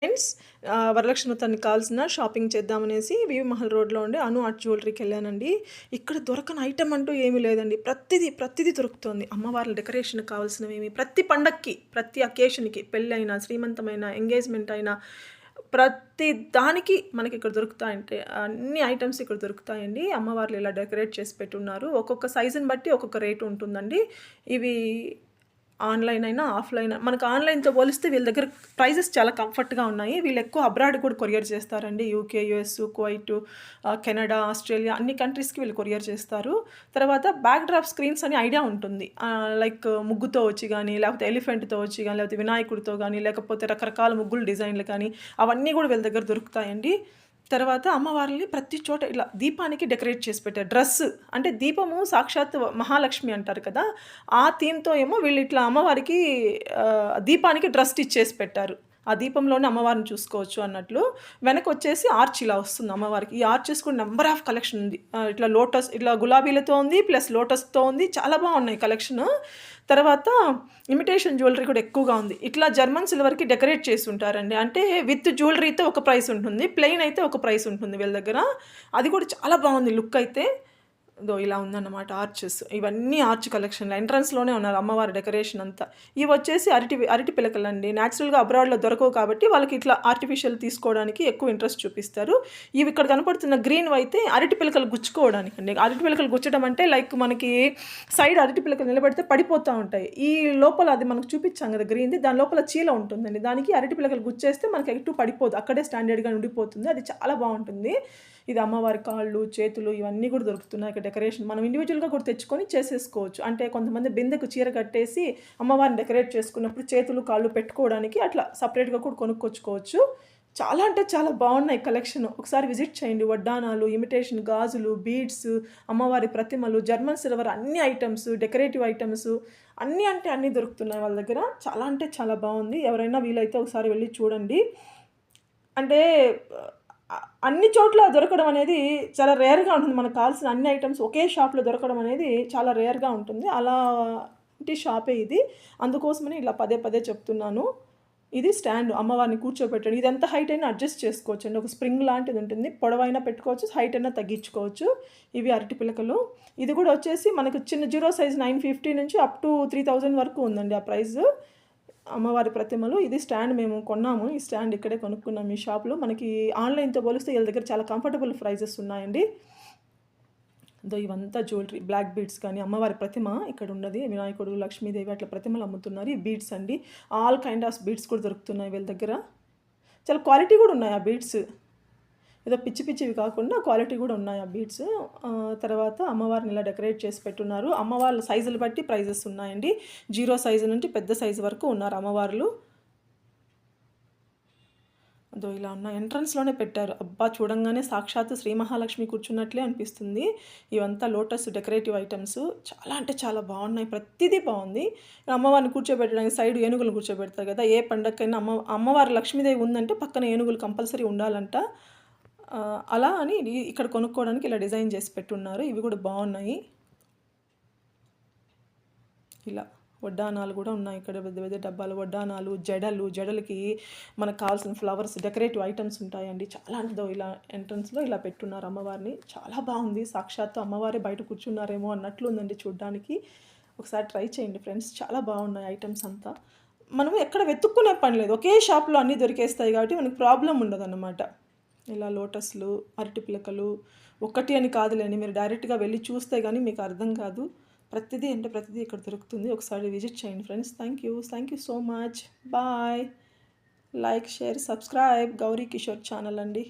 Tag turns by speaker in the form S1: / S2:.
S1: Friends Varalakshmi వ్రతానికి కావాల్సిన shopping చేద్దామనేసి వివి మహల్ రోడ్లో ఉండే అను ఆర్ట్ జ్యువెలరీకి వెళ్ళానండి. ఇక్కడ దొరకని ఐటమ్ అంటూ ఏమీ లేదండి. ప్రతిదీ దొరుకుతుంది. అమ్మవార్ల డెకరేషన్కి కావాల్సినవేమి ప్రతి పండక్కి, ప్రతి అకేషన్కి, పెళ్ళైనా, శ్రీమంతమైన, ఎంగేజ్మెంట్ అయినా ప్రతి దానికి మనకి ఇక్కడ దొరుకుతాయంటే అన్ని ఐటమ్స్ ఇక్కడ దొరుకుతాయండి. అమ్మవార్లు ఇలా డెకరేట్ చేసి పెట్టున్నారు. ఒక్కొక్క సైజుని బట్టి ఒక్కొక్క రేటు ఉంటుందండి. ఇవి ఆన్లైన్ అయినా ఆఫ్లైన్ మనకు ఆన్లైన్తో పోలిస్తే వీళ్ళ దగ్గర ప్రైజెస్ చాలా కంఫర్ట్గా ఉన్నాయి. వీళ్ళు ఎక్కువ అబ్రాడ్ కూడా కొరియర్ చేస్తారండి. UK, US, Kuwait, Canada, Australia అన్ని కంట్రీస్కి వీళ్ళు కొరియర్ చేస్తారు. తర్వాత బ్యాక్ డ్రాప్ స్క్రీన్స్ అని ఐడియా ఉంటుంది. లైక్ ముగ్గుతో వచ్చి కానీ, లేకపోతే ఎలిఫెంట్తో వచ్చి కానీ, లేకపోతే వినాయకుడితో కానీ, లేకపోతే రకరకాల ముగ్గులు డిజైన్లు కానీ అవన్నీ కూడా వీళ్ళ దగ్గర దొరుకుతాయండి. తర్వాత అమ్మవారిని ప్రతి చోట ఇలా దీపానికి డెకరేట్ చేసి పెట్టారు. డ్రెస్ అంటే దీపము సాక్షాత్ మహాలక్ష్మి అంటారు కదా, ఆ థీమ్తో ఏమో వీళ్ళు ఇట్లా అమ్మవారికి దీపానికి డ్రెస్ స్టిచ్ చేసి పెట్టారు. ఆ దీపంలోనే అమ్మవారిని చూసుకోవచ్చు అన్నట్లు. వెనక వచ్చేసి ఆర్చ్ ఇలా వస్తుంది అమ్మవారికి. ఈ ఆర్చెస్ కూడా నెంబర్ ఆఫ్ కలెక్షన్ ఉంది. ఇట్లా లోటస్, ఇట్లా గులాబీలతో ఉంది, ప్లస్ లోటస్తో ఉంది. చాలా బాగున్నాయి కలెక్షన్. తర్వాత ఇమిటేషన్ జ్యువెలరీ కూడా ఎక్కువగా ఉంది. ఇట్లా జర్మన్ సిల్వర్కి డెకరేట్ చేసి ఉంటారండి. అంటే విత్ జ్యువెలరీతో ఒక ప్రైస్ ఉంటుంది, ప్లెయిన్ అయితే ఒక ప్రైస్ ఉంటుంది వీళ్ళ దగ్గర. అది కూడా చాలా బాగుంది లుక్ అయితే. ఇలా ఉందన్నమాట ఆర్చెస్. ఇవన్నీ ఆర్చ్ కలెక్షన్లు. ఎంట్రన్స్లోనే ఉన్నారు అమ్మవారి డెకరేషన్ అంతా. ఇవి వచ్చేసి అరటి పిలకలు అండి. న్యాచురల్గా అబ్రాడ్లో దొరకవు కాబట్టి వాళ్ళకి ఇట్లా ఆర్టిఫిషియల్ తీసుకోవడానికి ఎక్కువ ఇంట్రెస్ట్ చూపిస్తారు. ఇవి ఇక్కడ కనపడుతున్న గ్రీన్ అయితే అరటి పిలకలు గుచ్చుకోవడానికి అండి. అరటి పిలకలు గుచ్చడం అంటే లైక్ మనకి సైడ్ అరటి పిలకలు నిలబెడితే పడిపోతూ ఉంటాయి. ఈ లోపల అది మనకు చూపించాం కదా గ్రీన్ది, దాని లోపల చీల ఉంటుందండి. దానికి అరటి పిలకలు గుచ్చేస్తే మనకి ఎటు పడిపోదు, అక్కడే స్టాండర్డ్గా ఉండిపోతుంది. అది చాలా బాగుంటుంది. ఇది అమ్మవారి కాళ్ళు, చేతులు ఇవన్నీ కూడా దొరుకుతున్నాయి ఇక్కడ డెకరేషన్. మనం ఇండివిజువల్గా కూడా తెచ్చుకొని చేసేసుకోవచ్చు. అంటే కొంతమంది బిందెకు చీర కట్టేసి అమ్మవారిని డెకరేట్ చేసుకున్నప్పుడు చేతులు, కాళ్ళు పెట్టుకోవడానికి అట్లా సపరేట్గా కూడా కొనుక్కొచ్చుకోవచ్చు. చాలా అంటే చాలా బాగున్నాయి కలెక్షన్. ఒకసారి విజిట్ చేయండి. వడ్డానాలు, ఇమిటేషన్ గాజులు, బీడ్స్, అమ్మవారి ప్రతిమలు, జర్మన్ సిల్వర్ అన్ని ఐటమ్స్, డెకరేటివ్ ఐటమ్స్ అన్నీ అంటే అన్నీ దొరుకుతున్నాయి వాళ్ళ దగ్గర. చాలా అంటే చాలా బాగుంది. ఎవరైనా వీలైతే ఒకసారి వెళ్ళి చూడండి. అంటే అన్ని చోట్ల దొరకడం అనేది చాలా రేర్గా ఉంటుంది. మనకు కావాల్సిన అన్ని ఐటమ్స్ ఒకే షాప్లో దొరకడం అనేది చాలా రేర్గా ఉంటుంది. అలాంటి షాపే ఇది. అందుకోసమని ఇలా పదే చెప్తున్నాను. ఇది స్టాండ్ అమ్మవారిని కూర్చోబెట్టండి. ఇది ఎంత హైట్ అయినా అడ్జస్ట్ చేసుకోవచ్చు అండి. ఒక స్ప్రింగ్ లాంటిది ఉంటుంది. పొడవైనా పెట్టుకోవచ్చు, హైట్ అయినా తగ్గించుకోవచ్చు. ఇవి అరటి పిలకలు. ఇది కూడా వచ్చేసి మనకు చిన్న 0 సైజ్ 950 నుంచి అప్ టు 3000 వరకు ఉందండి ఆ ప్రైస్. అమ్మవారి ప్రతిమలు. ఇది స్టాండ్ మేము కొన్నాము. ఈ స్టాండ్ ఇక్కడే కొనుక్కున్నాము ఈ షాప్లో. మనకి ఆన్లైన్తో పోలిస్తే వీళ్ళ దగ్గర చాలా కంఫర్టబుల్ ప్రైజెస్ ఉన్నాయండి. ఇవంతా జ్యువెలరీ, బ్లాక్ బీడ్స్ కానీ, అమ్మవారి ప్రతిమ ఇక్కడ ఉన్నది, వినాయకుడు, లక్ష్మీదేవి అట్లా ప్రతిమలు అమ్ముతున్నారు. ఈ బీడ్స్ అండి, ఆల్ కైండ్ ఆఫ్ బీడ్స్ కూడా దొరుకుతున్నాయి వీళ్ళ దగ్గర. చాలా క్వాలిటీ కూడా ఉన్నాయి ఆ బీడ్స్. ఏదో పిచ్చివి కాకుండా క్వాలిటీ కూడా ఉన్నాయి ఆ బీడ్స్. తర్వాత అమ్మవారిని ఇలా డెకరేట్ చేసి పెట్టున్నారు. అమ్మవార్ల సైజులు బట్టి ప్రైజెస్ ఉన్నాయండి. 0 సైజు నుంచి పెద్ద సైజు వరకు ఉన్నారు అమ్మవార్లు. ఇలా ఉన్న ఎంట్రన్స్లోనే పెట్టారు. అబ్బా, చూడంగానే సాక్షాత్తు శ్రీ మహాలక్ష్మి కూర్చున్నట్లే అనిపిస్తుంది. ఇవంతా లోటస్ డెకరేటివ్ ఐటమ్స్. చాలా అంటే చాలా బాగున్నాయి. ప్రతిదీ బాగుంది. అమ్మవారిని కూర్చోబెట్టడానికి సైడ్ ఏనుగులు కూర్చోబెడతారు కదా, ఏ పండగకైనా అమ్మవారి లక్ష్మీదేవి ఉందంటే పక్కన ఏనుగులు కంపల్సరీ ఉండాలంట. అలా అని ఇక్కడ కొనుక్కోవడానికి ఇలా డిజైన్ చేసి పెట్టున్నారు. ఇవి కూడా బాగున్నాయి. ఇలా వడ్డానాలు కూడా ఉన్నాయి ఇక్కడ. పెద్ద డబ్బాలు వడ్డానాలు, జడలకి మనకు కావాల్సిన ఫ్లవర్స్, డెకరేటివ్ ఐటమ్స్ ఉంటాయండి. చాలా అంటే ఇలా ఎంట్రన్స్లో ఇలా పెట్టున్నారు అమ్మవారిని. చాలా బాగుంది. సాక్షాత్తు అమ్మవారే బయట కూర్చున్నారేమో అన్నట్లు ఉందండి చూడ్డానికి. ఒకసారి ట్రై చేయండి ఫ్రెండ్స్. చాలా బాగున్నాయి ఐటమ్స్ అంతా. మనం ఎక్కడ వెతుక్కునే పని లేదు, ఒకే షాప్లో అన్నీ దొరికేస్తాయి కాబట్టి మనకు ప్రాబ్లం ఉండదు అన్నమాట. ఇలా లోటస్లు, అరటి పిలకలు ఒక్కటి అని కాదులేండి, మీరు డైరెక్ట్గా వెళ్ళి చూస్తే కానీ మీకు అర్థం కాదు. ప్రతిదీ ఇక్కడ దొరుకుతుంది. ఒకసారి విజిట్ చేయండి friends. Thank you so much. Bye. Like, share, subscribe Gauri Kishore channel అండి.